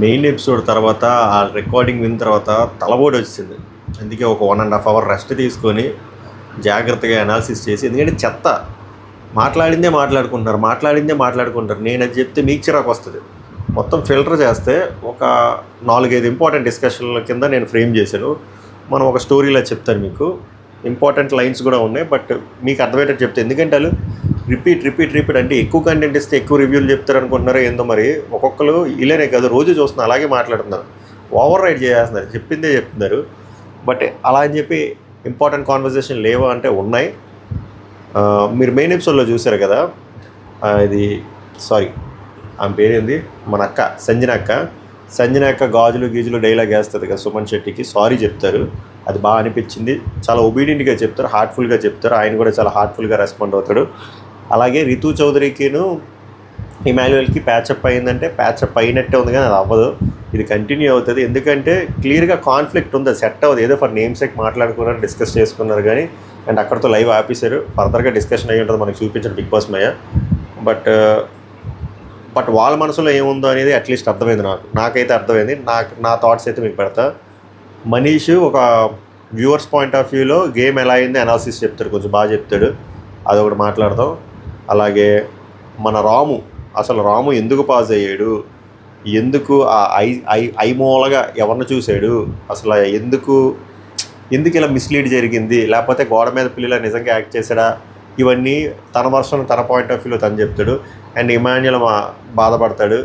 Main episode తర్వాత ఆ recording విన్న తర్వాత తలబోడి వచ్చింది. అందుకే ఒక 1.5 అవర్ రెస్ట్ తీసుకొని జాగ్రత్తగా అనాలిసిస్ చేసి, ఎందుకంటే చెత్త మాట్లాడిందే మాట్లాడుకుంటారు. నేను అది చెప్తే మీకు చిరాకు వస్తుంది. మొత్తం ఫిల్టర్ చేస్తే ఒక 4-5 ఇంపార్టెంట్ డిస్కషన్ల కింద నేను ఫ్రేమ్ చేశాను. మనం ఒక స్టోరీలా చెప్తాను మీకు. ఇంపార్టెంట్ లైన్స్ కూడా ఉన్నాయి, బట్ మీకు అర్థమయ్యేటట్టు చెప్తే, ఎందుకంటే వాళ్ళు రిపీట్ అంటే ఎక్కువ కంటెంట్ ఇస్తే ఎక్కువ రివ్యూలు చెప్తారు అనుకుంటున్నారో ఏందో. మరి ఒక్కొక్కరు ఇలానే కాదు, రోజు చూస్తున్నారు అలాగే మాట్లాడుతున్నారు, ఓవర్ రైడ్ చేస్తున్నారు, చెప్పిందే చెప్తున్నారు. బట్ అలా అని చెప్పి ఇంపార్టెంట్ కాన్వర్జేషన్ లేవా అంటే ఉన్నాయి. మీరు మెయిన్ ఎపిసోడ్లో చూసారు కదా, ఇది ఆమె పేరేంది, మన అక్క సంజన అక్క గాజులు గీజులు డైలాగ్ వేస్తుంది కదా సుమన్ శెట్టికి, సారీ చెప్తారు. అది బాగా అనిపించింది. చాలా ఒబీడియంట్గా చెప్తారు, హార్ట్ఫుల్గా చెప్తారు. ఆయన కూడా చాలా హార్ట్ఫుల్గా రెస్పాండ్ అవుతాడు. అలాగే రితు చౌదరికిను ఇమాన్యుయల్కి ప్యాచప్ అయిందంటే ప్యాచప్ అయినట్టే ఉంది, కానీ అది అవ్వదు. ఇది కంటిన్యూ అవుతుంది. ఎందుకంటే క్లియర్గా కాన్ఫ్లిక్ట్ ఉంది, అది సెట్ అవ్వదు. ఏదో ఫర్ నేమ్ సేక్ మాట్లాడుకున్నారు, డిస్కస్ చేసుకున్నారు కానీ, అండ్ అక్కడితో లైవ్ ఆపేశారు. ఫర్దర్గా డిస్కషన్ అయ్యి ఉంటుంది, మనకు చూపించారు బిగ్ బాస్ మయ్య. బట్ వాళ్ళ మనసులో ఏముందో అనేది అట్లీస్ట్ అర్థమైంది. నాకైతే అర్థమైంది. నా థాట్స్ అయితే మీకు పెడతా. మనీష్ ఒక వ్యూవర్స్ పాయింట్ ఆఫ్ వ్యూలో గేమ్ ఎలా అయింది అనాలిసిస్ చెప్తాడు, కొంచెం బాగా చెప్తాడు, అదొకటి మాట్లాడదాం. అలాగే మన రాము ఎందుకు పాజ్ అయ్యాడు, ఎందుకు ఐమూలగా ఎవరిని చూశాడు, అసలు ఎందుకు ఇలా మిస్లీడ్ జరిగింది, లేకపోతే గోడ మీద పిల్లల నిజంగా యాక్ట్ చేశాడా, ఇవన్నీ తన వర్షన్ తన పాయింట్ ఆఫ్ వ్యూలో తను చెప్తాడు. అండ్ ఇమాన్యుయల్ బాధపడతాడు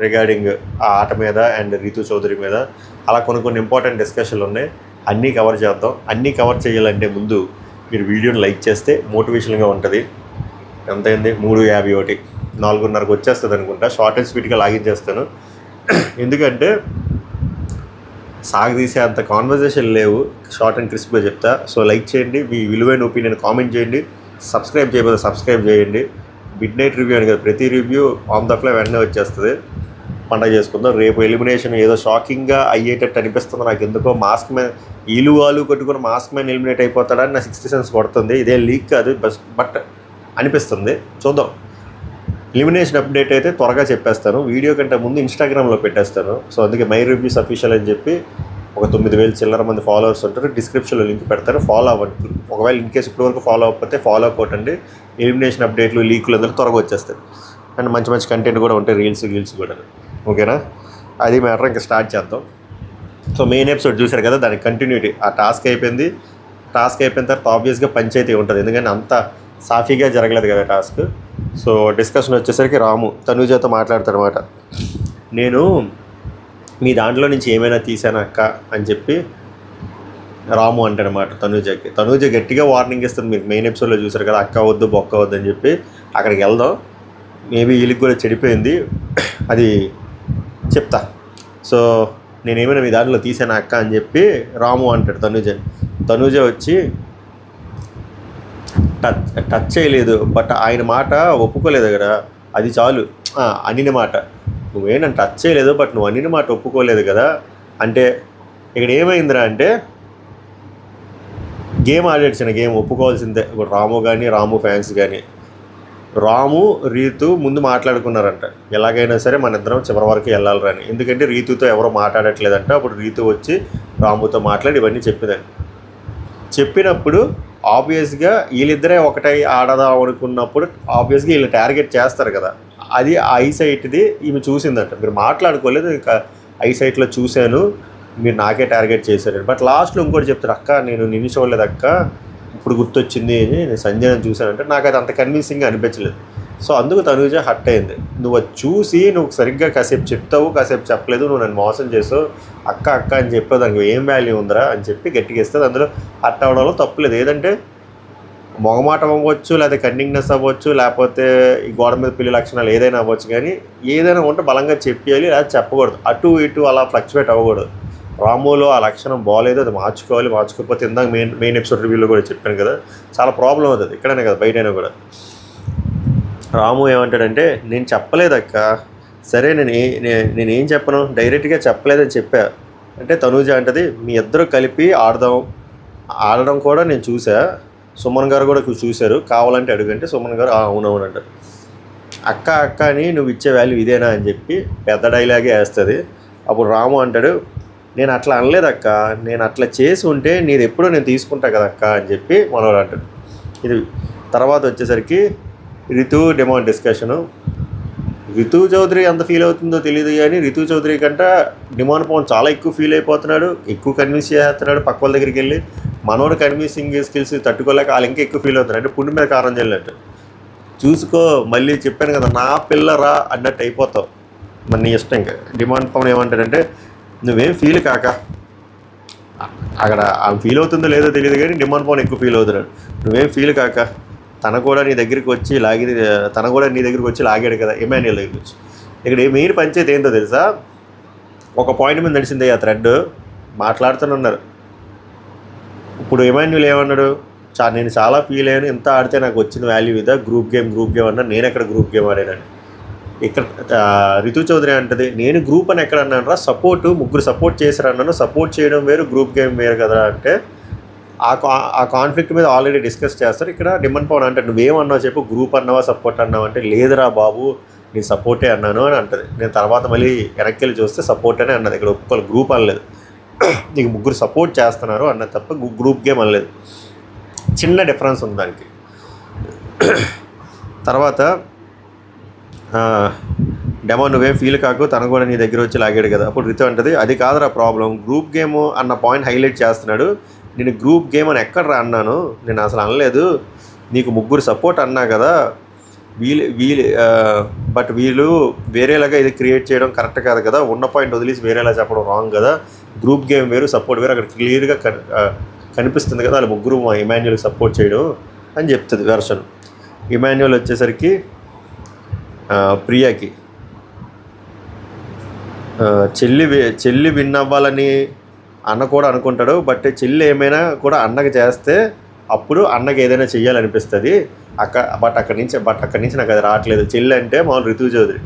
రిగార్డింగ్ ఆ ఆట మీద అండ్ రితు చౌదరి మీద. అలా కొన్ని ఇంపార్టెంట్ డిస్కషన్లు ఉన్నాయి, అన్నీ కవర్ చేద్దాం. అన్నీ కవర్ చేయాలంటే ముందు మీరు వీడియోని లైక్ చేస్తే మోటివేషన్గా ఉంటుంది. ఎంతైంది 3:51, 4:30కి వచ్చేస్తుంది అనుకుంటా. షార్ట్ అండ్ స్వీట్గా లాగించేస్తాను, ఎందుకంటే సాగదీసే అంత కాన్వర్జేషన్ లేవు, షార్ట్ అండ్ క్రిస్ప్గా చెప్తా. సో లైక్ చేయండి, మీ విలువైన ఒపీనియన్ కామెంట్ చేయండి, సబ్స్క్రైబ్ చేయబోతే సబ్స్క్రైబ్ చేయండి. మిడ్ నైట్ రివ్యూ అని కదా, ప్రతి రివ్యూ ఆన్ ద ఫ్లై వెంటనే వచ్చేస్తుంది. పండగ చేసుకుందాం. రేపు ఎలిమినేషన్ ఏదో షాకింగ్గా అయ్యేటట్టు అనిపిస్తుంది నాకు. ఎందుకో మాస్క్ మ్యాన్ ఈలు కొట్టుకుని మాస్క్ మ్యాన్ ఎలిమినేట్ అయిపోతాడని నా 60 సెన్స్ కొడుతుంది. ఇదే లీక్ కాదు, బట్ అనిపిస్తుంది. చూద్దాం. ఎలిమినేషన్ అప్డేట్ అయితే త్వరగా చెప్పేస్తాను, వీడియో కంటే ముందు ఇన్స్టాగ్రామ్లో పెట్టేస్తాను. సో అందుకే మై రివ్యూస్ అఫీషియల్ అని చెప్పి ఒక 9,000 చిల్లర మంది ఫాలోవర్స్ ఉంటారు, డిస్క్రిప్షన్లో లింక్ పెడతారు, ఫాలో అవ్వండి. ఒకవేళ ఇన్కేస్ ఇప్పటివరకు ఫాలో అవ్వకపోతే ఫాలో కొట్టండి. ఎలిమినేషన్ అప్డేట్లు లీకులు అందరూ త్వరగా వచ్చేస్తాయి. అండ్ మంచి కంటెంట్ కూడా ఉంటాయి, రీల్స్ కూడా. ఓకేనా, అది మ్యాటర్. ఇంకా స్టార్ట్ చేద్దాం. సో మెయిన్ ఎపిసోడ్ చూశారు కదా, దానికి కంటిన్యూటీ. ఆ టాస్క్ అయిపోయిన తర్వాత ఆబ్వియస్గా పంచాయతీ ఉంటుంది, ఎందుకంటే అంత సాఫీగా జరగలేదు కదా టాస్క్. సో డిస్కషన్ వచ్చేసరికి రాము తనూజతో మాట్లాడతాడు అనమాట. నేను మీ దాంట్లో నుంచి ఏమైనా తీసాను అక్క అని చెప్పి రాము అంటాడనమాట తనూజకి. తనూజ గట్టిగా వార్నింగ్ ఇస్తుంది, మీరు మెయిన్ ఎపిసోడ్లో చూసారు కదా, అక్క వద్దు బొక్క వద్దు అని చెప్పి. అక్కడికి వెళ్దాం, మేబీ వీళ్ళకి కూడా చెడిపోయింది, అది చెప్తా. సో నేనేమైనా మీ దాంట్లో తీసాను అక్క అని చెప్పి రాము అంటాడు తనూజ వచ్చి టచ్ చేయలేదు, బట్ ఆయన మాట ఒప్పుకోలేదు కదా, అది చాలు. అనిన మాట నువ్వేనని టచ్ చేయలేదు, బట్ నువ్వు అనిన మాట ఒప్పుకోలేదు కదా అంటే ఇక్కడ ఏమైందిరా అంటే, గేమ్ ఆడేసిన గేమ్ ఒప్పుకోవాల్సిందే. ఇప్పుడు రాము ఫ్యాన్స్ కానీ రాము రీతు ముందు మాట్లాడుకున్నారంట, ఎలాగైనా సరే మన ఇద్దరం చివరి వరకు వెళ్ళాలి అని. ఎందుకంటే రీతుతో ఎవరో మాట్లాడట్లేదంట. అప్పుడు రీతు వచ్చి రాముతో మాట్లాడి ఇవన్నీ చెప్పినప్పుడు ఆబ్వియస్గా వీళ్ళిద్దరే ఒకటై ఆడదాం అనుకున్నప్పుడు ఆబ్వియస్గా వీళ్ళు టార్గెట్ చేస్తారు కదా. అది ఐసైట్ది ఈమె చూసిందంట, మీరు మాట్లాడుకోలేదు, ఇంకా ఐసైట్లో చూశాను, మీరు నాకే టార్గెట్ చేశారు. బట్ లాస్ట్లో ఇంకోటి చెప్తారు, అక్క నేను నిన్ను చూడలేదు అక్క, ఇప్పుడు గుర్తొచ్చింది, నేను సంజయని చూశానంటే నాకు అది అంత కన్విన్సింగ్గా అనిపించలేదు. సో అందుకు తనూజ హట్ అయింది. నువ్వు చూసి నువ్వు సరిగ్గా కాసేపు చెప్తావు, కాసేపు చెప్పలేదు, నువ్వు నన్ను మోసం చేసావు, అక్క అని చెప్పావు, దానికి ఏం వాల్యూ ఉందిరా అని చెప్పి గట్టిగా ఇస్తుంది. అందులో హట్ అవ్వడంలో తప్పులేదు. ఏదంటే మొగమాటం అవ్వచ్చు, లేకపోతే కన్నింగ్నెస్ అవ్వచ్చు, లేకపోతే ఈ గోడ మీద పిల్లి లక్షణాలు ఏదైనా అవ్వచ్చు, కానీ ఏదైనా ఉంటే బలంగా చెప్పేయాలి, లేకపోతే చెప్పకూడదు. అటు ఇటు అలా ఫ్లక్చువేట్ అవ్వకూడదు. రాములో ఆ లక్షణం బాగోలేదు, అది మార్చుకోకపోతే ఇందాక మెయిన్ ఎపిసోడ్ రివ్యూలో కూడా చెప్పాను కదా, చాలా ప్రాబ్లం అవుతుంది, ఇక్కడనే కదా బయటైనా కూడా. రాము ఏమంటాడంటే, నేను చెప్పలేదక్క, సరే నేనేం చెప్పను, డైరెక్ట్గా చెప్పలేదని చెప్పా అంటే తనూజ అంటది, మీ ఇద్దరు కలిపి ఆడడం కూడా నేను చూసా, సుమన్ గారు కూడా చూశారు, కావాలంటే అడుగంటే సుమన్ గారు అవునవునంటారు. అక్క అని నువ్వు ఇచ్చే వాల్యూ ఇదేనా అని చెప్పి పెద్ద డైలాగే వేస్తుంది. అప్పుడు రాము అంటాడు, నేను అట్లా అనలేదక్క, నేను అట్లా చేసి ఉంటే నీది ఎప్పుడో నేను తీసుకుంటా కదక్క అని చెప్పి మనోడు అంటాడు. ఇది తర్వాత వచ్చేసరికి రితు డిమాండ్ డిస్కషను. రితు చౌదరి ఎంత ఫీల్ అవుతుందో తెలియదు కానీ రితు చౌదరి కంటే డిమాండ్ పవన్ చాలా ఎక్కువ ఫీల్ అయిపోతున్నాడు, ఎక్కువ కన్విన్స్ చేస్తున్నాడు పక్క వాళ్ళ దగ్గరికి వెళ్ళి. మనోడు కన్విన్సింగ్ స్కిల్స్ తట్టుకోలేక వాళ్ళు ఇంకా ఎక్కువ ఫీల్ అవుతున్నాడు. అంటే పుండు మీద కారం చల్లినట్టు. చూసుకో మళ్ళీ చెప్పాను కదా నా పిల్లరా అన్నట్టు అయిపోతావు, మరి నీ ఇష్టం. ఇంకా డిమాండ్ పవన్ ఏమంటాడంటే, నువ్వేం ఫీల్ కాక, అక్కడ ఆమె ఫీల్ అవుతుందో లేదో తెలియదు కానీ డిమాండ్ పవన్ ఎక్కువ ఫీల్ అవుతున్నాడు. నువ్వేం ఫీల్ కాక, తన కూడా నీ దగ్గరికి వచ్చి లాగాడు కదా ఇమాన్యుయల్ దగ్గరికి వచ్చి. ఇక్కడ మెయిన్ పంచాయతీ ఏంటో తెలుసా, ఒక పాయింట్ మీద నడిచింది ఆ థ్రెడ్, మాట్లాడుతూనే. ఇప్పుడు ఇమాన్యుయల్ ఏమన్నాడు, నేను చాలా ఫీల్ అయ్యాను, ఎంత ఆడితే నాకు వచ్చిన వాల్యూ ఇదా, గ్రూప్ గేమ్ అన్నా, నేను ఎక్కడ గ్రూప్ గేమ్ ఆడానని. ఇక్కడ రితు చౌదరి అంటది, నేను గ్రూప్ అని ఎక్కడ అన్నాను రా, ముగ్గురు సపోర్ట్ చేశారు అన్నాను, సపోర్ట్ చేయడం వేరు గ్రూప్ గేమ్ వేరు కదా అంటే ఆ కాన్ఫ్లిక్ట్ మీద ఆల్రెడీ డిస్కస్ చేస్తారు. ఇక్కడ డిమాండ్ పవన్ అంటే, నువ్వేమన్నావు చెప్పు, గ్రూప్ అన్నావా సపోర్ట్ అన్నావు అంటే, లేదురా బాబు నేను సపోర్టే అన్నాను అని అంటది. నేను తర్వాత మళ్ళీ వెనక్కి వెళ్ళి చూస్తే సపోర్ట్ అనే అన్నది. ఇక్కడ ఒక్కరు గ్రూప్ అనలేదు, నీకు ముగ్గురు సపోర్ట్ చేస్తున్నారు అన్నది తప్ప గ్రూప్ గేమ్ అనలేదు. చిన్న డిఫరెన్స్ ఉంది దానికి. తర్వాత డెమో నువ్వేం ఫీల్ కాకు, తను కూడా నీ దగ్గర వచ్చి లాగాడు కదా. అప్పుడు రితు అంటది, అది కాదురా ప్రాబ్లం, గ్రూప్ గేమ్ అన్న పాయింట్ హైలైట్ చేస్తున్నాడు, నేను గ్రూప్ గేమ్ అని ఎక్కడ అన్నాను, నేను అసలు అనలేదు, నీకు ముగ్గురు సపోర్ట్ అన్నా కదా, వీళ్ళు వేరేలాగా ఇది క్రియేట్ చేయడం కరెక్ట్ కాదు కదా, ఉన్న పాయింట్ వదిలేసి వేరేలా చెప్పడం రాంగ్ కదా, గ్రూప్ గేమ్ వేరు సపోర్ట్ వేరు, అక్కడ క్లియర్గా కనిపిస్తుంది కదా వాళ్ళు ముగ్గురు మా ఇమాన్యుయల్కి సపోర్ట్ చేయడం అని చెప్తుంది వెర్షన్. ఇమాన్యుయల్ వచ్చేసరికి ప్రియాకి చెల్లి విన్ అవ్వాలని అన్న కూడా అనుకుంటాడు, బట్ చెల్లి ఏమైనా కూడా అన్నకి చేస్తే అప్పుడు అన్నకి ఏదైనా చెయ్యాలనిపిస్తుంది అక్కడి నుంచి నాకు అది రావట్లేదు. చెల్లి అంటే మామూలు రితు చౌదరి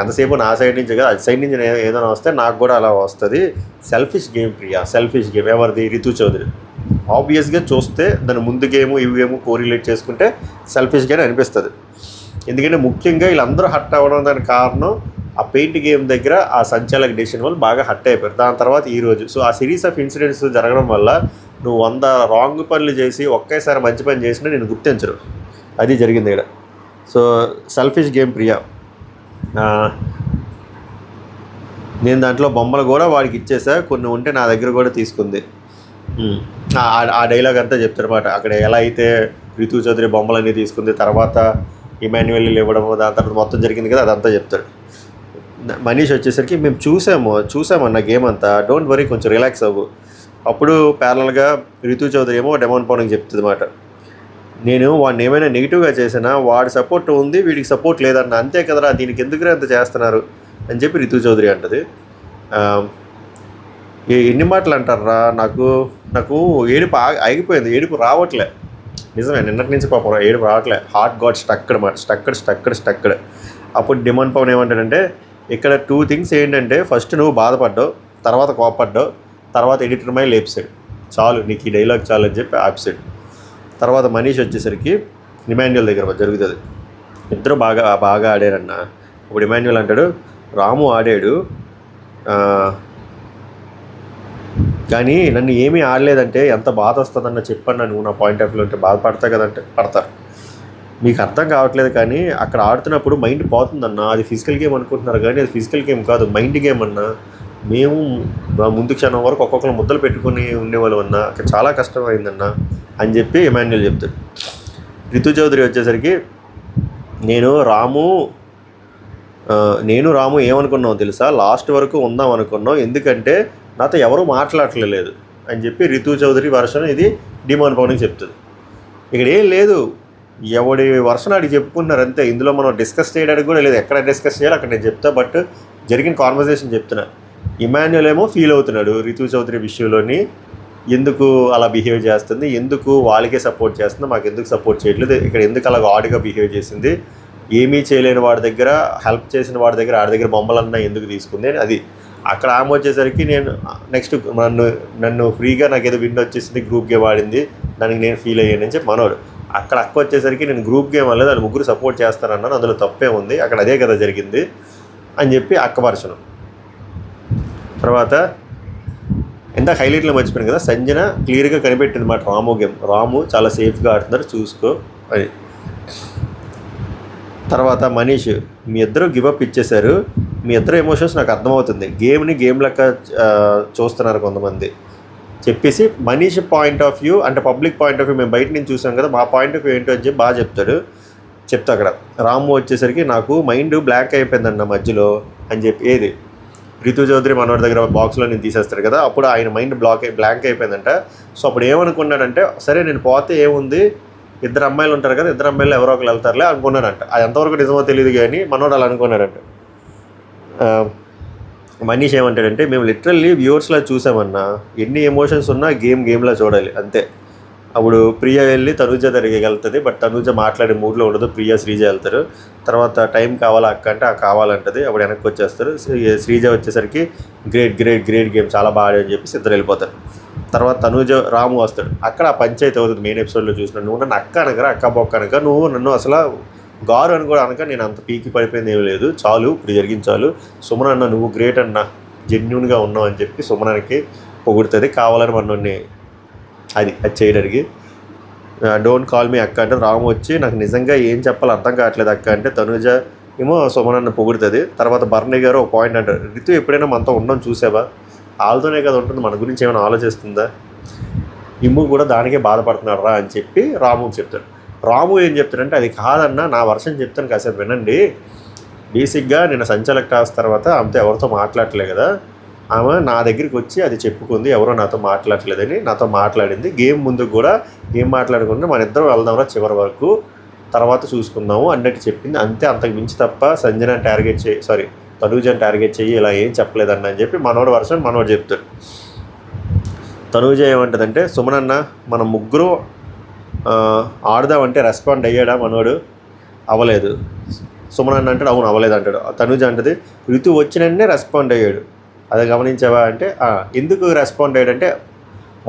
ఎంతసేపు నా సైడ్ నుంచి కదా, అది సైడ్ నుంచి ఏదైనా వస్తే నాకు కూడా అలా వస్తుంది. Selfish game Priya, selfish game. ఎవరిది? రితు చౌదరి. ఆబ్వియస్గా చూస్తే దాని ముందు గేము ఇవి గేము కోరిలేట్ చేసుకుంటే సెల్ఫిష్గానే అనిపిస్తుంది. ఎందుకంటే ముఖ్యంగా వీళ్ళందరూ హట్ అవ్వడం దానికి కారణం ఆ పెయింట్ గేమ్ దగ్గర ఆ సంచాలక డెసిషన్ వల్ల బాగా హట్ అయిపోయారు. దాని తర్వాత ఈరోజు సో ఆ సిరీస్ ఆఫ్ ఇన్సిడెంట్స్ జరగడం వల్ల నువ్వు 100 రాంగ్ పనులు చేసి ఒకేసారి మంచి పని చేసినా నేను గుర్తించరు, అది జరిగింది ఇక్కడ. So selfish game Priya. నేను దాంట్లో బొమ్మలు కూడా వాడికి ఇచ్చేసా, కొన్ని ఉంటే నా దగ్గర కూడా తీసుకుంది. ఆ డైలాగ్ అంతా చెప్తారన్నమాట. అక్కడ ఎలా అయితే రితు చౌదరి బొమ్మలన్నీ తీసుకుంది, తర్వాత ఇమాన్యుయల్ ఇవ్వడము, దాని తర్వాత మొత్తం జరిగింది కదా, అదంతా చెప్తాడు. మనీష్ వచ్చేసరికి మేము చూసామన్న గేమ్ అంతా, డోంట్ వరీ కొంచెం రిలాక్స్ అవ్వు. అప్పుడు ప్యారలల్గా రితు చౌదరి ఏమో డిమాండ్ పవన్కి చెప్తుంది అన్నమాట, నేను వాడిని ఏమైనా నెగిటివ్గా చేసినా వాడి సపోర్ట్ ఉంది వీడికి సపోర్ట్ లేదన్న, అంతే కదరా, దీనికి ఎందుకు అంత చేస్తున్నారు అని చెప్పి రితు చౌదరి అంటది. ఎన్ని మాటలు అంటారా, నాకు ఏడుపు ఆగిపోయింది, ఏడుపు రావట్లే. నిజమే, నిన్నటి నుంచి పాపం ఏడుపు రావట్లే. Heart got స్టక్కడ్. అప్పుడు డిమాండ్ పవన్ ఏమంటాడంటే, ఇక్కడ 2 థింగ్స్ ఏంటంటే, ఫస్ట్ నువ్వు బాధపడ్డావు, తర్వాత కోపడ్డావు, తర్వాత ఎడిటర్ మైల్ లేపుసాడు, చాలు నీకు ఈ డైలాగ్ చాలు అని చెప్పి ఆపిసాడు. తర్వాత మనీష్ వచ్చేసరికి ఇమాన్యుయల్ దగ్గర జరుగుతుంది, ఇద్దరు బాగా ఆడారన్న. ఇప్పుడు ఇమాన్యుయల్ అంటాడు, రాము ఆడాడు కానీ నన్ను ఏమీ ఆడలేదంటే ఎంత బాధ వస్తుందన్న చెప్పన్నా, నువ్వు నా పాయింట్ ఆఫ్ వ్యూ అంటే బాధపడతా కదంటే పడతారు. మీకు అర్థం కావట్లేదు కానీ అక్కడ ఆడుతున్నప్పుడు మైండ్ పోతుందన్న, అది ఫిజికల్ గేమ్ అనుకుంటున్నారు కానీ అది ఫిజికల్ గేమ్ కాదు, మైండ్ గేమ్ అన్న. మేము ముందు క్షణం వరకు ఒక్కొక్కరు ముద్దలు పెట్టుకుని ఉండేవాళ్ళు అన్న, అక్కడ చాలా కష్టమైందన్న అని చెప్పి ఇమాన్యుయల్ చెప్తాడు. రితు చౌదరి వచ్చేసరికి నేను రాము ఏమనుకున్నావు తెలుసా, లాస్ట్ వరకు ఉందాం అనుకున్నాం, ఎందుకంటే నాతో ఎవరూ మాట్లాడలేదు అని చెప్పి రితు చౌదరి వర్షన్ ఇది డిమాండ్ పవన్కి చెప్తుంది. ఇక్కడ ఏం లేదు, ఎవడి వర్షన్ అడిగి చెప్పుకున్నారు అంతే, ఇందులో మనం డిస్కస్ చేయడానికి కూడా లేదు, ఎక్కడ డిస్కస్ చేయాలి అక్కడ నేను చెప్తా, బట్ జరిగిన కాన్వర్సేషన్ చెప్తున్నా. ఇమాన్యుయల్ ఏమో ఫీల్ అవుతున్నాడు రితు చౌదరి విషయంలోని, ఎందుకు అలా బిహేవ్ చేస్తుంది, ఎందుకు వాళ్ళకే సపోర్ట్ చేస్తుంది, మాకు ఎందుకు సపోర్ట్ చేయట్లేదు, ఇక్కడ ఎందుకు అలాగ ఆడ్గా బిహేవ్ చేసింది, ఏమీ చేయలేని వాడి దగ్గర హెల్ప్ చేసిన వాడి దగ్గర ఆడి దగ్గర బొమ్మలన్నా ఎందుకు తీసుకుంది అది. అక్కడ ఆమె వచ్చేసరికి నేను నెక్స్ట్ నన్ను ఫ్రీగా నాకు ఏదో విన్ వచ్చేసింది, గ్రూప్ గేమ్ ఆడింది, దానికి నేను ఫీల్ అయ్యానని చెప్పి మనోడు. అక్కడ అక్క వచ్చేసరికి నేను గ్రూప్ గేమ్ అనలేదు, వాళ్ళు ముగ్గురు సపోర్ట్ చేస్తానన్నాను, అందులో తప్పే ఉంది, అక్కడ అదే కదా జరిగింది అని చెప్పి అక్క వర్షను. తర్వాత ఇందాక హైలైట్లో మర్చిపోయాను కదా, సంజన క్లియర్గా కనిపెట్టింది మాట రాము గేమ్, రాము చాలా సేఫ్గా ఆడుతున్నారు చూసుకో అని. తర్వాత మనీష్, మీ ఇద్దరు గివప్ ఇచ్చేశారు, మీ ఇద్దరు ఎమోషన్స్ నాకు అర్థమవుతుంది, గేమ్ని గేమ్ లెక్క చూస్తున్నారు కొంతమంది చెప్పేసి మనీష్ పాయింట్ ఆఫ్ వ్యూ అంటే పబ్లిక్ పాయింట్ ఆఫ్ వ్యూ మేము బయట నుంచి చూసాం కదా, మా పాయింట్ ఆఫ్ వ్యూ ఏంటో అని చెప్పి బాగా చెప్తా అక్కడ. రాము వచ్చేసరికి నాకు మైండ్ బ్లాంక్ అయిపోయిందన్న మధ్యలో అని చెప్పి, ఏది రితు చౌదరి మనోడి దగ్గర బాక్స్లో నేను తీసేస్తాడు కదా, అప్పుడు ఆయన మైండ్ బ్లాంక్ అయిపోయిందంట. సో అప్పుడు ఏమనుకున్నాడంటే, సరే నేను పోతే ఏముంది, ఇద్దరు అమ్మాయిలు ఉంటారు కదా, ఇద్దరు అమ్మాయిలు ఎవరో ఒకరు వెళ్తారులే అనుకున్నాడంట. అది ఎంతవరకు నిజమో తెలియదు కానీ మనోడు అలా అనుకున్నాడంట. మనీష్ ఏమంటాడంటే, మేము లిటరల్లీ వ్యూవర్స్లా చూసామన్నా, ఎన్ని ఎమోషన్స్ ఉన్నా గేమ్లా చూడాలి అంతే. అప్పుడు ప్రియ వెళ్ళి తనూజ దగ్గరికి వెళ్తుంది, బట్ తనూజ మాట్లాడే మూడ్లో ఉండదు, ప్రియ శ్రీజ వెళ్తారు. తర్వాత టైం కావాలా అక్క అంటే కావాలంటది, అప్పుడు వెనక్కి వచ్చేస్తారు. శ్రీజ వచ్చేసరికి గ్రేట్ గేమ్ చాలా బాగా అని చెప్పేసి ఇద్దరు వెళ్ళిపోతారు. తర్వాత తనూజ రాము వస్తాడు, అక్కడ ఆ పంచాయతీ అవుతుంది. మెయిన్ ఎపిసోడ్లో చూసిన, నువ్వు నన్ను అక్క అనగా అక్క బొక్క అనక, నువ్వు నన్ను అసలు గారు అని కూడా అనక, నేను అంత పీకి పడిపోయింది ఏమీ లేదు, చాలు ఇప్పుడు జరిగింది చాలు, సుమన్ అన్న నువ్వు గ్రేట్ అన్న, జెన్యున్గా ఉన్నావు అని చెప్పి సుమనానికి పొగుడుతుంది. కావాలని మనల్ని అది చేయడానికి. డోంట్ కాల్ మీ అక్క అంటే రాము వచ్చి, నాకు నిజంగా ఏం చెప్పాలో అర్థం కావట్లేదు అక్క అంటే, తనూజ ఏమో సుమనన్న పొగుడుతుంది. తర్వాత భరణి గారు ఒక పాయింట్ అంటారు, రితు ఎప్పుడైనా మనతో ఉండడం చూసావా, వాళ్ళతోనే కదా ఉంటుంది, మన గురించి ఏమైనా ఆలోచిస్తుందా, ఇమ్ము కూడా దానికే బాధపడుతున్నాడు రా అని చెప్పి రాము చెప్తాడు. రాము ఏం చెప్తాడంటే, అది కాదన్నా నా వర్షన్ చెప్తాను కాసేపు వినండి, బేసిక్గా నేను సంచాలక టాస్ తర్వాత ఆమెతో ఎవరితో మాట్లాడట్లే కదా, ఆమె నా దగ్గరికి వచ్చి అది చెప్పుకుంది, ఎవరో నాతో మాట్లాడలేదని నాతో మాట్లాడింది, గేమ్ ముందుకు కూడా ఏం మాట్లాడుకుంటే మన ఇద్దరం వెళ్దాంరా చివరి వరకు, తర్వాత చూసుకుందాము అన్నట్టు చెప్పింది అంతే, అంతకు మించి తప్ప సంజన తనూజని టార్గెట్ చెయ్యి ఇలా ఏం చెప్పలేదన్న అని చెప్పి మనోడు వర్షన్ మనోడు చెప్తాడు. తనూజ ఏమంటుందంటే, సుమనన్న మనం ముగ్గురు ఆడదామంటే రెస్పాండ్ అయ్యాడా మనోడు, అవ్వలేదు. సుమనన్న అంటాడు, అవును అవ్వలేదు అంటాడు. తనూజ అంటది, రితు వచ్చినన్నే రెస్పాండ్ అయ్యాడు, అది గమనించావా అంటే, ఎందుకు రెస్పాండ్ అయ్యాడంటే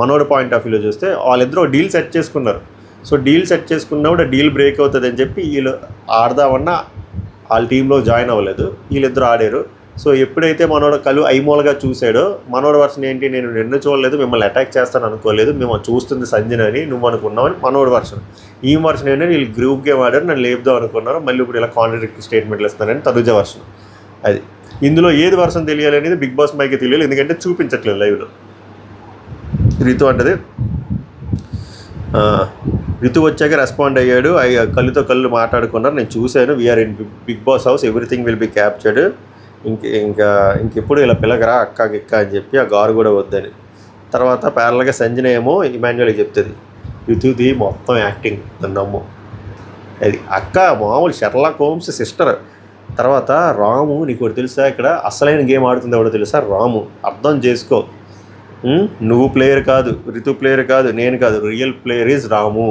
మనోడు పాయింట్ ఆఫ్ వ్యూలో చూస్తే వాళ్ళిద్దరూ డీల్ సెట్ చేసుకున్నారు. సో డీల్ సెట్ చేసుకున్నప్పుడు డీల్ బ్రేక్ అవుతుంది అని చెప్పి వీళ్ళు ఆడదామన్నా వాళ్ళ టీంలో జాయిన్ అవ్వలేదు, వీళ్ళిద్దరూ ఆడారు. సో ఎప్పుడైతే మనోడు కళ్ళు ఐమూలగా చూసాడో, మనోడు వర్షన్ ఏంటి, నేను నిన్ను చూడలేదు, మిమ్మల్ని అటాక్ చేస్తాను అనుకోలేదు, మేము చూస్తుంది సంజన అని నువ్వు అనుకున్నావు అని మనోడు వర్షన్. ఈ వర్షన్ ఏంటంటే వీళ్ళు గ్రూప్ గేమ్ ఆడారు, నన్ను లేపుదాం అనుకున్నారు, మళ్ళీ ఇప్పుడు ఇలా కాంట్రాడిక్టరీ స్టేట్మెంట్లు ఇస్తున్నారని తనుజ వర్షన్. అది ఇందులో ఏది వర్షన్ తెలియాలి అనేది బిగ్ బాస్ మైకి తెలియాలి, ఎందుకంటే చూపించట్లేదు లైవ్లో. రితు అంటది, రితు వచ్చాక రెస్పాండ్ అయ్యాడు, కళ్ళుతో కళ్ళు మాట్లాడుకున్నారు, నేను చూశాను, we are in Bigg Boss house, everything will be captured, ఇంకెప్పుడు ఇలా పిల్లగరా అక్క గిక్క అని చెప్పి ఆ గారు కూడా వద్దని. తర్వాత ప్యారల్గా సంజన ఏమో ఇమాన్యుయల్కి చెప్తుంది, రితుది మొత్తం యాక్టింగ్ నమ్ము, అది అక్క మామూలు షెర్లాక్ హోమ్స్ సిస్టర్. తర్వాత రాము, నీకు ఒకటి తెలుసా, ఇక్కడ అసలైన గేమ్ ఆడుతుంది ఎవడో తెలుసా, రాము, అర్థం చేసుకో, నువ్వు ప్లేయర్ కాదు, రితు ప్లేయర్ కాదు, నేను కాదు, రియల్ ప్లేయర్ ఈజ్ రాము.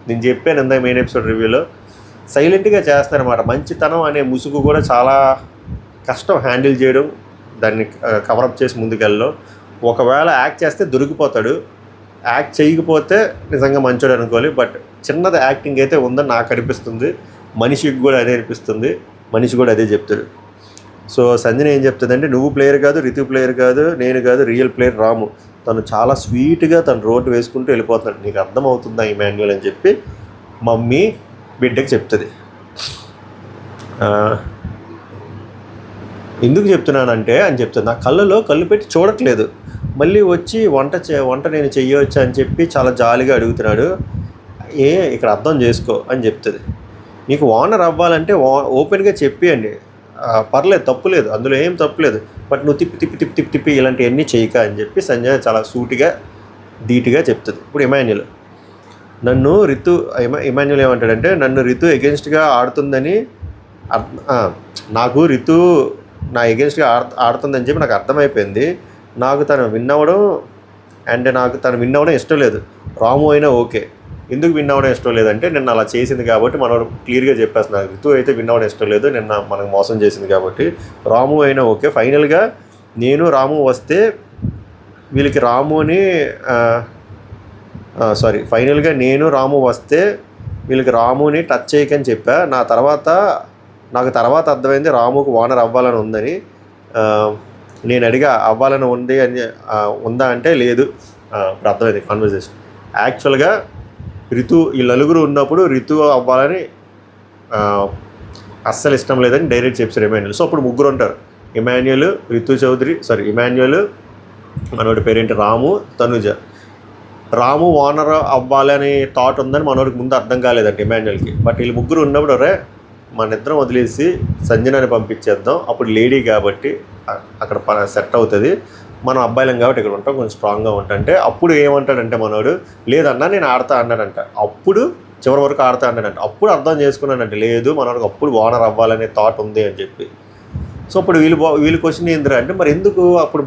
నేను చెప్పాను ఇందాక మెయిన్ ఎపిసోడ్ రివ్యూలో, సైలెంట్గా చేస్తానమాట. మంచితనం అనే ముసుగు కూడా చాలా కష్టం హ్యాండిల్ చేయడం, దాన్ని కవరప్ చేసి ముందుకెళ్ళడం. ఒకవేళ యాక్ట్ చేస్తే దొరికిపోతాడు, యాక్ట్ చేయకపోతే నిజంగా మంచోడు అనుకోవాలి. బట్ చిన్నది యాక్టింగ్ అయితే ఉందని నాకు అనిపిస్తుంది, మనిషికి కూడా అదే అనిపిస్తుంది, మనిషి కూడా అదే చెప్తాడు. సో సంజన ఏం చెప్తుందంటే, నువ్వు ప్లేయర్ కాదు, రితు ప్లేయర్ కాదు, నేను కాదు, రియల్ ప్లేయర్ రాము, తను చాలా స్వీట్గా తను రోడ్డు వేసుకుంటూ వెళ్ళిపోతున్నాడు, నీకు అర్థమవుతుందా ఇమాన్యుయల్ అని చెప్పి మమ్మీ బిడ్డకి చెప్తుంది. ఎందుకు చెప్తున్నానంటే అని చెప్తుంది, నా కళ్ళలో కళ్ళు పెట్టి చూడట్లేదు, మళ్ళీ వచ్చి వంట నేను చెయ్యొచ్చా అని చెప్పి చాలా జాలిగా అడుగుతున్నాడు, ఇక్కడ అర్థం చేసుకో అని చెప్తుంది. నీకు ఓనర్ అవ్వాలంటే ఓపెన్గా చెప్పియండి, పర్లేదు, తప్పు లేదు, అందులో ఏం తప్పు లేదు, బట్ నువ్వు తిప్పి ఇలాంటివన్నీ చేయక అని చెప్పి సంజయ్ చాలా సూటిగా ధీటుగా చెప్తుంది. ఇప్పుడు ఇమాన్యుయల్ ఇమాన్యుయల్ ఏమంటాడంటే, నన్ను రితు ఎగెన్స్ట్గా ఆడుతుందని, నాకు రితు నా ఎగెన్స్ట్గా ఆడుతుందని చెప్పి నాకు అర్థమైపోయింది, నాకు తను విన్ అవ్వడం ఇష్టం లేదు, రాము అయినా ఓకే, ఎందుకు విన్ అవ్వడం ఇష్టం లేదంటే నిన్న అలా చేసింది కాబట్టి మనం క్లియర్గా చెప్పేస్తున్నాను, రితు అయితే విన్ అవ్వడం ఇష్టం లేదు, నిన్న మనకు మోసం చేసింది కాబట్టి, రాము అయినా ఓకే, ఫైనల్గా నేను రాము వస్తే వీళ్ళకి ఫైనల్గా నేను రాము వస్తే వీళ్ళకి రాముని టచ్ చేయకని చెప్పా, నాకు తర్వాత అర్థమైంది రాముకు ఓనర్ అవ్వాలని ఉందని, నేను అడిగా అవ్వాలని ఉంది అని ఉందా అంటే లేదు. ఇప్పుడు అర్థమైంది కాన్వర్జేషన్. యాక్చువల్గా ఈ నలుగురు ఉన్నప్పుడు రితు అవ్వాలని అస్సలు ఇష్టం లేదని డైరెక్ట్ చెప్పారు ఇమాన్యుయల్. సో అప్పుడు ముగ్గురు ఉంటారు, ఇమాన్యుయల్, రితు చౌదరి, ఇమాన్యుయల్, మనోడి పేరేంటి రాము, తనుజ. రాము ఓనర్ అవ్వాలని థాట్ ఉందని మనోడికి ముందు అర్థం కాలేదండి ఇమాన్యుయల్కి. బట్ వీళ్ళు ముగ్గురు ఉన్నప్పుడు మన ఇద్దరం వదిలేసి సంజనాని పంపించేద్దాం, అప్పుడు లేడీ కాబట్టి అక్కడ సెట్ అవుతుంది, మనం అబ్బాయిలం కాబట్టి ఇక్కడ ఉంటాం, కొంచెం స్ట్రాంగ్గా ఉంటాంటే అప్పుడు ఏమంటాడంటే మనోడు లేదన్నా నేను ఆడతా అన్నాడంట. అప్పుడు చివరి వరకు ఆడతా అన్నాడంట. అప్పుడు అర్థం చేసుకున్నాడంటే లేదు మనోడికి అప్పుడు ఓనర్ అవ్వాలనే థాట్ ఉంది అని చెప్పి. సో అప్పుడు వీళ్ళు క్వశ్చన్ ఏందిరా అంటే మరి ఎందుకు అప్పుడు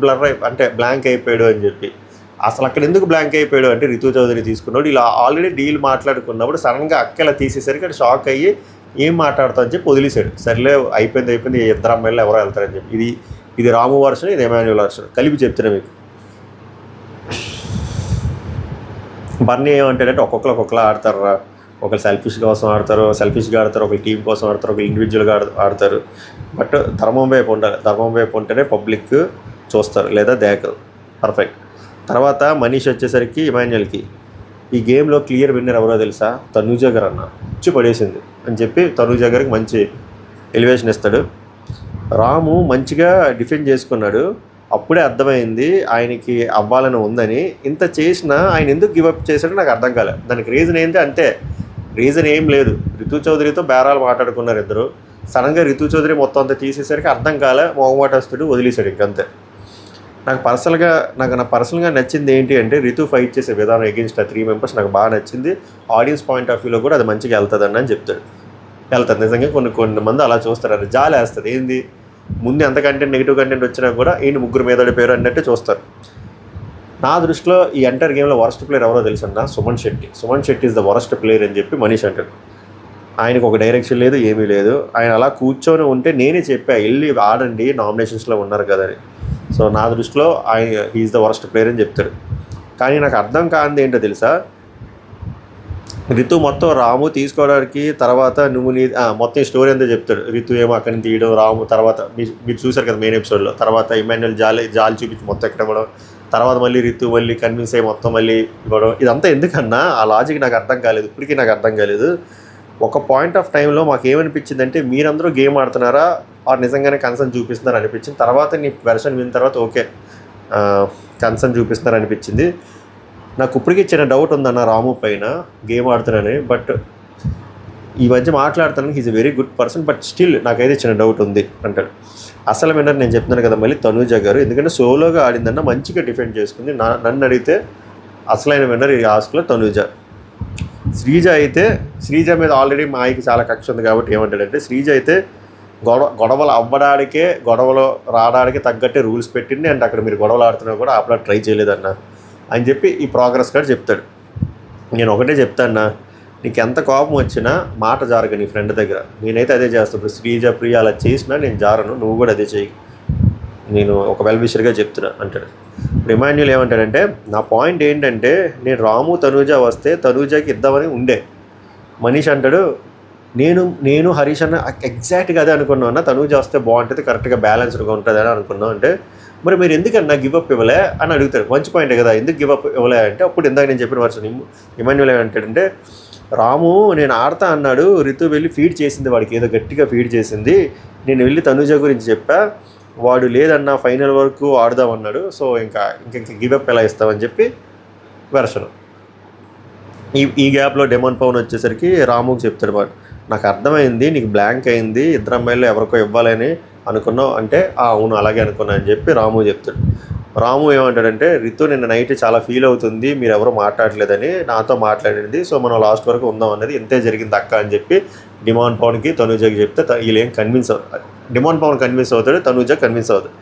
బ్లాంక్ అయిపోయాడు అని చెప్పి. అసలు అక్కడ ఎందుకు బ్లాంక్ అయిపోయాడు అంటే రితు చౌదరి తీసుకున్నాడు. ఇలా ఆల్రెడీ డీల్ మాట్లాడుకున్నప్పుడు సడన్గా అక్కలా తీసేసరికి అది షాక్ అయ్యి ఏం మాట్లాడతా అని చెప్పి వదిలేశాడు. సర్లే అయిపోయింది ఇద్దరు అమ్మాయిలు ఎవరో వెళ్తారని చెప్పి. ఇది రాము వర్షన్, ఇది ఇమాన్యుయల్ వర్షన్ కలిపి చెప్తున్నా మీకు. బన్నీ ఏమంటాడంటే ఒక్కొక్కరు ఆడతారా, ఒకరు సెల్ఫిష్ కోసం ఆడతారు, సెల్ఫిష్గా ఆడతారు, ఒకరు టీం కోసం ఆడతారు, ఒకరు ఇండివిజువల్గా ఆడతారు. బట్ ధర్మం వైపు ఉండాలి, ధర్మం వైపు ఉంటేనే పబ్లిక్ చూస్తారు లేదా దేకరు. పర్ఫెక్ట్. తర్వాత మనీష్ వచ్చేసరికి ఇమాన్యుయల్కి ఈ గేమ్లో క్లియర్ విన్నర్ ఎవరో తెలుసా, తనూజ గారు అన్న ఇచ్చి పడేసింది అని చెప్పి తనూజ గారికి మంచి ఎలివేషన్ ఇస్తాడు. రాము మంచిగా డిఫెండ్ చేసుకున్నాడు. అప్పుడే అర్థమైంది ఆయనకి అవ్వాలని ఉందని. ఇంత చేసినా ఆయన ఎందుకు గివప్ చేశాడో నాకు అర్థం కాలేదు. దానికి రీజన్ ఏంటి అంటే రీజన్ ఏం లేదు. రితు చౌదరితో బేరాలు మాట్లాడుకున్నారు ఇద్దరు. సడన్గా రితు చౌదరి మొత్తం అంతా తీసేసరికి అర్థం కాలే, మొహమాటస్తుడు వదిలేశాడు ఇంకంతే. నాకు పర్సనల్గా నచ్చింది ఏంటి అంటే రితు ఫైట్ చేసే విధానం ఎగెన్స్ట్ ఆ 3 మెంబర్స్ నాకు బాగా నచ్చింది. ఆడియన్స్ పాయింట్ ఆఫ్ వ్యూలో కూడా అది మంచిగా వెళ్తుందని అని చెప్తాడు. వెళ్తారు నిజంగా. కొన్ని మంది అలా చూస్తారు, అది జాలి వేస్తుంది. ఏంది ముందు ఎంత కంటెంట్ నెగిటివ్ కంటెంట్ వచ్చినా కూడా ఈయన ముగ్గురు మీద పేరు అన్నట్టు చూస్తారు. నా దృష్టిలో ఈ ఎంటైర్ గేమ్లో వరస్ట్ ప్లేయర్ ఎవరో తెలుసన్నా, Suman Shetty is the worst player అని చెప్పి మనీష్ అంటాడు. ఆయనకు ఒక డైరెక్షన్ లేదు, ఏమీ లేదు. ఆయన అలా కూర్చొని ఉంటే నేనే చెప్పా వెళ్ళి ఆడండి నామినేషన్స్లో ఉన్నారు కదని. సో నా దృష్టిలో ఆయన ఈజ్ ద వరస్ట్ ప్లేయర్ అని చెప్తాడు. కానీ నాకు అర్థం కానిది ఏంటో తెలుసా, రితు మొత్తం రాము తీసుకోవడానికి తర్వాత మొత్తం స్టోరీ అంతా చెప్తాడు. రితు ఏమో అక్కడి నుంచి తీయడం, రాము తర్వాత మీరు చూసారు కదా మెయిన్ ఎపిసోడ్లో. తర్వాత ఇమాన్యుయల్ జాలి చూపించి మొత్తం ఎక్కడ ఇవ్వడం, తర్వాత మళ్ళీ రితు మళ్ళీ కన్విన్స్ అయ్యి మొత్తం మళ్ళీ ఇవ్వడం. ఇదంతా ఎందుకన్నా ఆ లాజిక్ నాకు అర్థం కాలేదు, ఇప్పటికీ నాకు అర్థం కాలేదు. ఒక పాయింట్ ఆఫ్ టైంలో మాకు ఏమనిపించింది అంటే మీరందరూ గేమ్ ఆడుతున్నారా ఆర్ నిజంగానే కన్సర్న్ చూపిస్తున్నారు అనిపించింది. తర్వాత నీ వెర్షన్ విన్న తర్వాత ఓకే కన్సర్న్ చూపిస్తున్నారు అనిపించింది. నాకు ఇప్పటికీ చిన్న డౌట్ ఉందన్న రాము పైన, గేమ్ ఆడుతున్నానని. బట్ ఈ మధ్య మాట్లాడుతాను he's a very good person, but still నాకైతే చిన్న డౌట్ ఉంది అంటాడు. అసలు విన్నర్ నేను చెప్తున్నాను కదా మళ్ళీ తనూజ గారు, ఎందుకంటే సోలోగా ఆడిందన్న మంచిగా డిఫెండ్ చేసుకుంది. నన్ను అడిగితే అసలైన విన్నర్ ఈ ఆస్క్లో తనూజ. శ్రీజ మీద ఆల్రెడీ మాయకి చాలా కక్ష ఉంది కాబట్టి ఏమంటాడంటే శ్రీజ అయితే గొడవలు అవ్వడానికే గొడవలు రావడానికి తగ్గట్టే రూల్స్ పెట్టింది. అండ్ అక్కడ మీరు గొడవలు ఆడుతున్నా కూడా ఆపలా ట్రై చేయలేదన్న అని చెప్పి ఈ ప్రోగ్రెస్ కార్డు చెప్తాడు. నేను ఒకటే చెప్తాన్నా, నీకు ఎంత కోపం వచ్చినా మాట జారగ నీ ఫ్రెండ్ దగ్గర. నేనైతే అదే చేస్తాను. ఇప్పుడు శ్రీజ ప్రియ అలా చేసినా నేను జారను, నువ్వు కూడా అదే చేయి, నేను ఒక వెల్ విషర్గా చెప్తున్నా అంటాడు. ఇప్పుడు ఇమాన్యుయల్ ఏమంటాడంటే నా పాయింట్ ఏంటంటే నేను రాము తనూజ వస్తే తనూజకి ఇద్దామని ఉండే. మనీష్ అంటాడు నేను హరీష్ అన్న ఎగ్జాక్ట్గా అదే అనుకున్నాను అన్న, తనూజ వస్తే బాగుంటుంది, కరెక్ట్గా బ్యాలెన్స్డ్గా ఉంటుంది అని అనుకున్నాం. అంటే మరి మీరు ఎందుకన్నా గివప్ ఇవ్వలే అని అడుగుతాడు. మంచి పాయింటే కదా, ఎందుకు గివప్ ఇవ్వలే అంటే అప్పుడు ఇందాక నేను చెప్పిన వర్షన్ ఇమాన్యుయల్ ఏమంటాడంటే రాము నేను ఆడతా అన్నాడు, రితు వెళ్ళి ఫీడ్ చేసింది, వాడికి ఏదో గట్టిగా ఫీడ్ చేసింది, నేను వెళ్ళి తనూజ గురించి చెప్పా, వాడు లేదన్నా ఫైనల్ వరకు ఆడదామన్నాడు, సో ఇంకా గివప్ ఎలా ఇస్తామని చెప్పి వెర్షను. ఈ గ్యాప్లో డెమన్ పవన్ వచ్చేసరికి రాముకి చెప్తాడు వాడు, నాకు అర్థమైంది నీకు బ్లాంక్ అయింది, ఇద్దరు అమ్మాయిలు ఎవరికో ఇవ్వాలని అనుకున్నావు అంటే అవును అలాగే అనుకున్నా అని చెప్పి రాము చెప్తాడు. రాము ఏమంటాడంటే రితు నిన్న నైట్ చాలా ఫీల్ అవుతుంది, మీరు ఎవరో మాట్లాడలేదని నాతో మాట్లాడింది, సో మనం లాస్ట్ వరకు ఉందాం అన్నది ఇంతే జరిగింది అక్క అని చెప్పి డిమాండ్ పవన్కి తనూజకి చెప్తే వీళ్ళు ఏం కన్విన్స్ అవుతారు. డిమాండ్ పవన్ కన్విన్స్ అవుతాడు, తనూజ కన్విన్స్ అవుతుంది.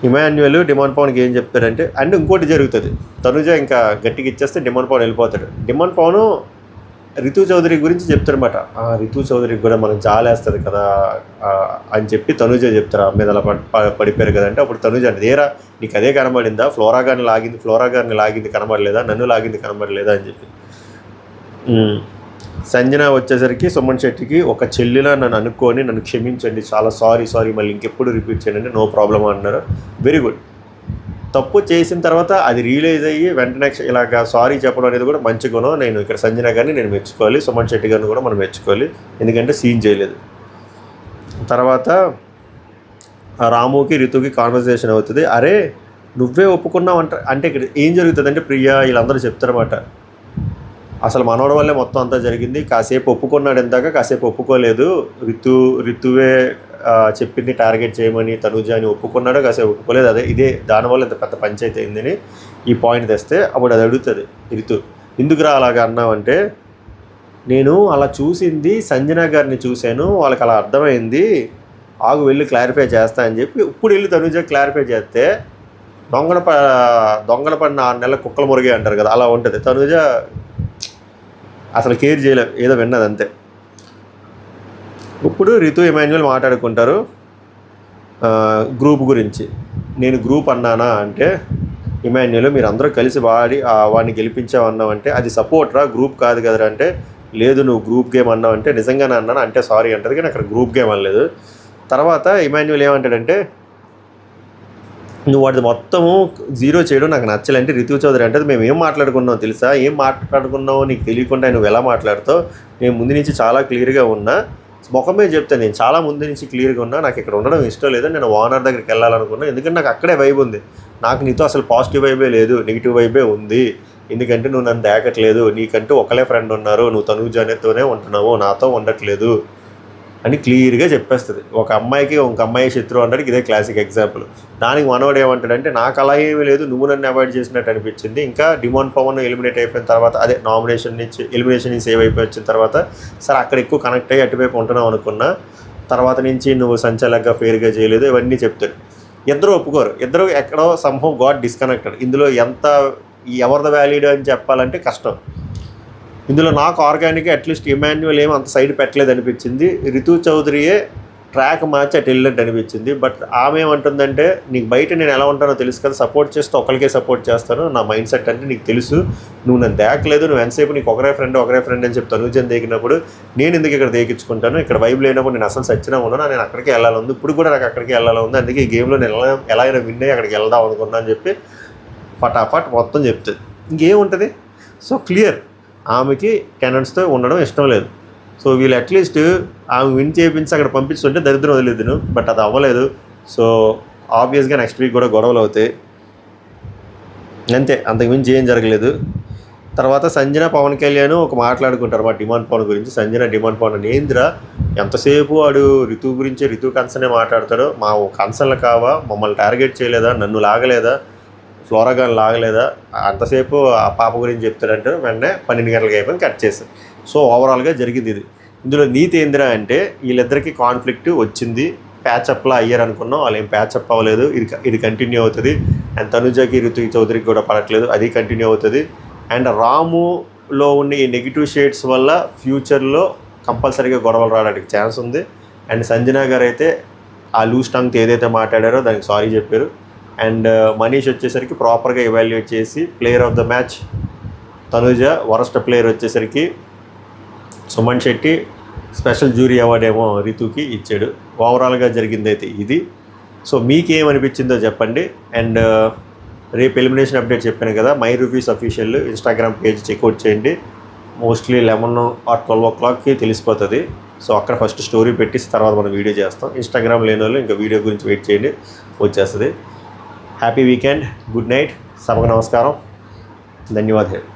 ఇమాన్యుయల్ డిమాండ్ పవన్కి ఏం చెప్తాడంటే అండ్ ఇంకోటి జరుగుతుంది, తనూజ ఇంకా గట్టిగా ఇచ్చేస్తే డిమాండ్ పవన్ వెళ్ళిపోతాడు. డిమాండ్ పవన్ రితు చౌదరి గురించి చెప్తారనమాట, రితు చౌదరికి కూడా మనం జాలేస్తుంది కదా అని చెప్పి తనూజ చెప్తారు, మీద అలా పడిపోయారు కదా అంటే అప్పుడు తనూజ అంటే ఏరా నీకు అదే కనబడిందా, ఫ్లోరా గారిని లాగింది కనబడలేదా, నన్ను లాగింది కనబడలేదా అని చెప్పి సంజన వచ్చేసరికి సుమన్ శెట్టికి ఒక చెల్లిలా నన్ను అనుకొని నన్ను క్షమించండి, చాలా సారీ మళ్ళీ ఇంకెప్పుడు రిపీట్ చేయండి, నో ప్రాబ్లం అన్నారు. Very good. తప్పు చేసిన తర్వాత అది రియలైజ్ అయ్యి వెంటనే ఇలాగా సారీ చెప్పడం అనేది కూడా మంచి గుణం. నేను ఇక్కడ సంజన గారిని నేను మెచ్చుకోవాలి, సుమన్ శెట్టి గారిని కూడా మనం మెచ్చుకోవాలి, ఎందుకంటే సీన్ చేయలేదు. తర్వాత రాముకి రితుకి కాన్వర్సేషన్ అవుతుంది. అరే నువ్వే ఒప్పుకున్నావు అంటే ఇక్కడ ఏం జరుగుతుందంటే ప్రియా వీళ్ళందరూ చెప్తారన్నమాట, అసలు మనోడ వల్లే మొత్తం అంతా జరిగింది, కాసేపు ఒప్పుకున్నాడు ఇందాక, కాసేపు ఒప్పుకోలేదు, రితువే చెప్పింది టార్గెట్ చేయమని తనుజ అని ఒప్పుకున్నాడు, కాసేపు ఒప్పుకోలేదు, అదే ఇదే దానివల్ల ఇంత పెద్ద పంచాయతీ అయిందని ఈ పాయింట్ తెస్తే అప్పుడు అది అడుగుతుంది రితు, ఎందుకురా అలాగా అన్నావంటే, నేను అలా చూసింది సంజన గారిని చూశాను, వాళ్ళకి అలా అర్థమైంది, ఆగు వెళ్ళి క్లారిఫై చేస్తా అని చెప్పి ఇప్పుడు వెళ్ళి తనుజ క్లారిఫై చేస్తే దొంగల పడిన 6 నెలల కుక్కల మురిగే అంటారు కదా, అలా ఉంటుంది. తనుజ అసలు కేర్ చేయలేదు, ఏదో విన్నది అంతే. ఇప్పుడు రితు ఇమాన్యుయల్ మాట్లాడుకుంటారు గ్రూప్ గురించి. నేను గ్రూప్ అన్నానా అంటే, ఇమాన్యుయల్ మీరు అందరూ కలిసి వాడిని గెలిపించామన్నావంటే అది సపోర్ట్ రా, గ్రూప్ కాదు కదరా అంటే, లేదు నువ్వు గ్రూప్ గేమ్ అన్నావంటే నిజంగానే అన్నాను అంటే సారీ అంటారు, కానీ అక్కడ గ్రూప్ గేమ్ అనలేదు. తర్వాత ఇమాన్యుయల్ ఏమంటాడంటే, నువ్వు వాటిది మొత్తము 0 చేయడం నాకు నచ్చలే అంటే, రితు చౌదరి అంటే మేము ఏం మాట్లాడుకున్నావు తెలుసా, ఏం మాట్లాడుకున్నావు నీకు తెలియకుండా నువ్వు ఎలా మాట్లాడుతావు, నేను ముందు నుంచి చాలా క్లియర్గా ఉన్నా, ముఖమే చెప్తాను, నేను చాలా ముందు నుంచి క్లియర్గా ఉన్నా, నాకు ఇక్కడ ఉండడం ఇష్టం లేదు, నేను ఓనర్ దగ్గరికి వెళ్ళాలనుకున్నా, ఎందుకంటే నాకు అక్కడే వైబ్ ఉంది, నాకు నీతో అసలు పాజిటివ్ వైబే లేదు, నెగిటివ్ వైబే ఉంది, ఎందుకంటే నువ్వు నన్ను దాకట్లేదు, నీకంటూ ఒకలే ఫ్రెండ్ ఉన్నారు, నువ్వు తనుజానేతోనే ఉంటున్నావు, నాతో ఉండట్లేదు అని క్లియర్గా చెప్పేస్తుంది. ఒక అమ్మాయికి ఒక అమ్మాయి శత్రువు అనడానికి ఇదే క్లాసిక్ ఎగ్జాంపుల్. దానికి మనోడు ఏమంటాడంటే, నాకు అలా ఏమీ లేదు, నువ్వు నన్ను అవాయిడ్ చేసినట్టు అనిపించింది, ఇంకా డిమాండ్ పవన్ ఎలిమినేట్ అయిపోయిన తర్వాత, అదే ఎలిమినేషన్ నుంచి సేవ్ అయిపోయి వచ్చిన తర్వాత సరే అక్కడ ఎక్కువ కనెక్ట్ అయ్యి అటువైపు ఉంటున్నావు అనుకున్నా, తర్వాత నుంచి నువ్వు సంచలనంగా ఫేర్గా చేయలేదు, ఇవన్నీ చెప్తాడు. ఇద్దరు ఒప్పుకోరు, ఇద్దరు ఎక్కడో సంహౌ గాట్ డిస్కనెక్టెడ్. ఇందులో ఎవరిది వ్యాలిడ్ అని చెప్పాలంటే కష్టం. ఇందులో నాకు ఆర్గానిక్గా అట్లీస్ట్ ఇమాన్యుయల్ ఏమో అంత సైడ్ పెట్టలేదు అనిపించింది, రితు చౌదరియే ట్రాక్ మార్చి అటు వెళ్ళినట్టు అనిపించింది. బట్ ఆమె ఏమంటుందంటే, నీకు బయట నేను ఎలా ఉంటానో తెలుసు కదా, సపోర్ట్ చేస్తే ఒకరికే సపోర్ట్ చేస్తాను, నా మైండ్ సెట్ అంటే నీకు తెలుసు, నువ్వు నన్ను దేకలేదు, నువ్వు ఎంతసేపు నీకు ఒకరే ఫ్రెండ్ అని చెప్తాను, తనుజని దేకినప్పుడు నేను ఎందుకు ఇక్కడ దేకించుకుంటాను, ఇక్కడ వైబ్ లేనప్పుడు నేను అసలు సచ్చినా ఉన్నాను, నేను అక్కడికి వెళ్ళాలి ఉంది, ఇప్పుడు కూడా నాకు అక్కడికి వెళ్ళాలి ఉంది, అందుకే ఈ గేమ్లో నేను ఎలా అయినా విన్ అయ్యి అక్కడికి వెళ్దాం అనుకున్నా అని చెప్పి ఫటాఫట్ మొత్తం చెప్తుంది. ఇంకేముంటుంది? సో క్లియర్, ఆమెకి టెనెంట్స్తో ఉండడం ఇష్టం లేదు. సో వీళ్ళు అట్లీస్ట్ ఆమె విన్ చేయించి అక్కడ పంపిస్తుంటే దరిద్రం వదిలేదును, బట్ అది అవ్వలేదు. సో ఆబ్వియస్గా నెక్స్ట్ వీక్ కూడా గొడవలు అవుతాయి, అంతే, అంతకుమించి ఏం జరగలేదు. తర్వాత సంజన పవన్ కళ్యాణ్ ఒక మాట్లాడుకుంటారు మా డిమాండ్ పవన్ గురించి. సంజన డిమాండ్ పవన్ నేంద్ర ఎంతసేపు వాడు రితు గురించే, రితు కన్సర్నే మాట్లాడతాడు, మా కన్సర్న్లు కావా, మమ్మల్ని టార్గెట్ చేయలేదా, నన్ను లాగలేదా, ఫ్లోరా గాని లాగలేదా, అంతసేపు ఆ పాప గురించి చెప్తాడంటారు, వెంటనే 12 గంటలకు అయిపోయింది, కట్ చేశారు. సో ఓవరాల్గా జరిగింది ఇది. ఇందులో నీతి ఏందిరా అంటే, వీళ్ళిద్దరికీ కాన్ఫ్లిక్ట్ వచ్చింది, ప్యాచప్లా అయ్యారు అనుకున్నాం, వాళ్ళు ఏం ప్యాచప్ అవ్వలేదు, ఇది కంటిన్యూ అవుతుంది. అండ్ తనుజకి రితు చౌదరికి కూడా పడట్లేదు, అది కంటిన్యూ అవుతుంది. అండ్ రాములో ఉన్న ఈ నెగిటివ్ షేడ్స్ వల్ల ఫ్యూచర్లో కంపల్సరీగా గొడవలు రావడానికి ఛాన్స్ ఉంది. అండ్ సంజన గారు అయితే ఆ లూజ్ టంగ్తో ఏదైతే మాట్లాడారో దానికి సారీ చెప్పారు. అండ్ మనీష్ వచ్చేసరికి ప్రాపర్గా ఎవాల్యుయేట్ చేసి player of the match Tanuja, worst player వచ్చేసరికి Suman Shetty, special jury award ఏమో రితుకి ఇచ్చాడు. ఓవరాల్గా జరిగింది అయితే ఇది. సో మీకేమనిపించిందో చెప్పండి. అండ్ రేపు ఎలిమినేషన్ అప్డేట్ చెప్పాను కదా, my reviews official Instagram page check out చేయండి. మోస్ట్లీ 11 or 12 o'clockకి తెలిసిపోతుంది. సో అక్కడ ఫస్ట్ స్టోరీ పెట్టి తర్వాత మనం వీడియో చేస్తాం. ఇన్స్టాగ్రామ్ లేని వాళ్ళు ఇంకా వీడియో గురించి వెయిట్ చేయండి, వచ్చేస్తుంది. హ్యాపీ వీకెండ్, గుడ్ నైట్, సభకు నమస్కారం, ధన్యవాదాలు.